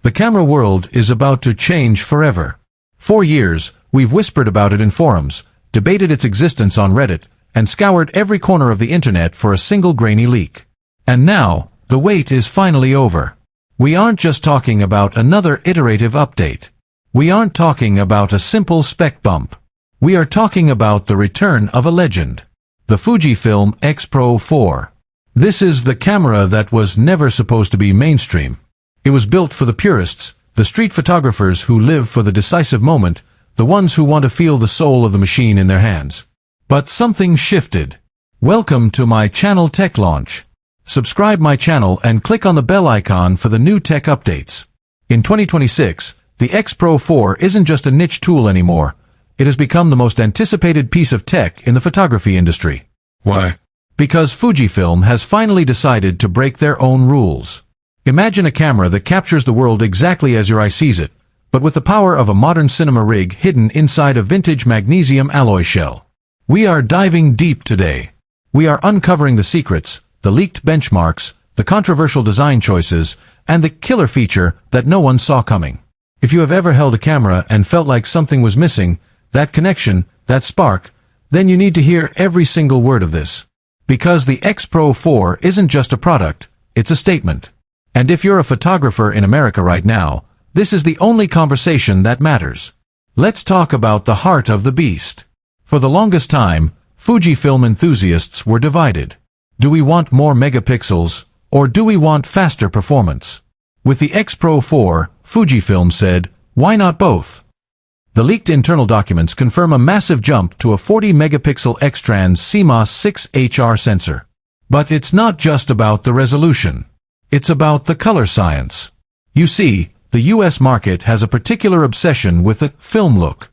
The camera world is about to change forever. For years, we've whispered about it in forums, debated its existence on Reddit, and scoured every corner of the internet for a single grainy leak. And now, the wait is finally over. We aren't just talking about another iterative update. We aren't talking about a simple spec bump. We are talking about the return of a legend. The Fujifilm X-Pro 4. This is the camera that was never supposed to be mainstream. It was built for the purists, the street photographers who live for the decisive moment, the ones who want to feel the soul of the machine in their hands. But something shifted. Welcome to my channel Tech Launch. Subscribe my channel and click on the bell icon for the new tech updates. In 2026, the X-Pro 4 isn't just a niche tool anymore. It has become the most anticipated piece of tech in the photography industry. Why? Because Fujifilm has finally decided to break their own rules. Imagine a camera that captures the world exactly as your eye sees it, but with the power of a modern cinema rig hidden inside a vintage magnesium alloy shell. We are diving deep today. We are uncovering the secrets, the leaked benchmarks, the controversial design choices, and the killer feature that no one saw coming. If you have ever held a camera and felt like something was missing, that connection, that spark, then you need to hear every single word of this. Because the X-Pro 4 isn't just a product, it's a statement. And if you're a photographer in America right now, this is the only conversation that matters. Let's talk about the heart of the beast. For the longest time, Fujifilm enthusiasts were divided. Do we want more megapixels, or do we want faster performance? With the X-Pro 4, Fujifilm said, why not both? The leaked internal documents confirm a massive jump to a 40-megapixel X-Trans CMOS 6HR sensor. But it's not just about the resolution. It's about the color science. You see, the US market has a particular obsession with the film look.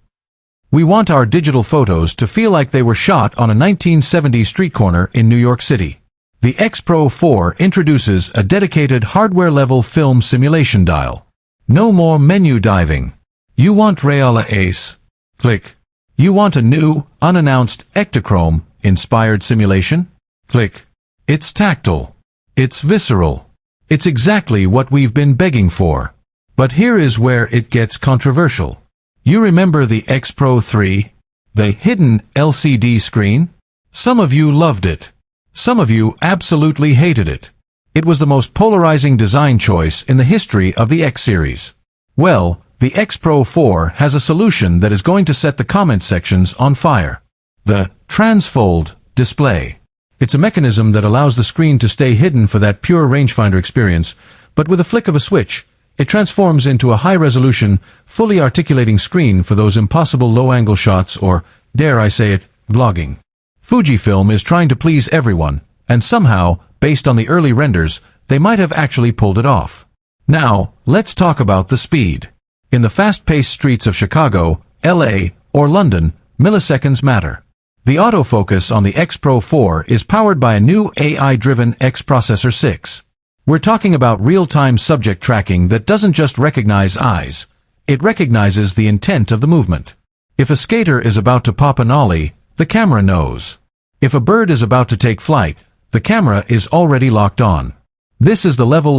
We want our digital photos to feel like they were shot on a 1970s street corner in New York City. The X-Pro 4 introduces a dedicated hardware-level film simulation dial. No more menu diving. You want Reala Ace? Click. You want a new, unannounced Ektachrome-inspired simulation? Click. It's tactile. It's visceral. It's exactly what we've been begging for. But here is where it gets controversial. You remember the X-Pro 3? The hidden LCD screen? Some of you loved it. Some of you absolutely hated it. It was the most polarizing design choice in the history of the X series. Well, the X-Pro 4 has a solution that is going to set the comment sections on fire. The transfold display. It's a mechanism that allows the screen to stay hidden for that pure rangefinder experience, but with a flick of a switch, it transforms into a high-resolution, fully articulating screen for those impossible low-angle shots or, dare I say it, vlogging. Fujifilm is trying to please everyone, and somehow, based on the early renders, they might have actually pulled it off. Now, let's talk about the speed. In the fast-paced streets of Chicago, LA, or London, milliseconds matter. The autofocus on the X-Pro 4 is powered by a new AI-driven X Processor 6. We're talking about real-time subject tracking that doesn't just recognize eyes. It recognizes the intent of the movement. If a skater is about to pop an ollie, the camera knows. If a bird is about to take flight, the camera is already locked on. This is the level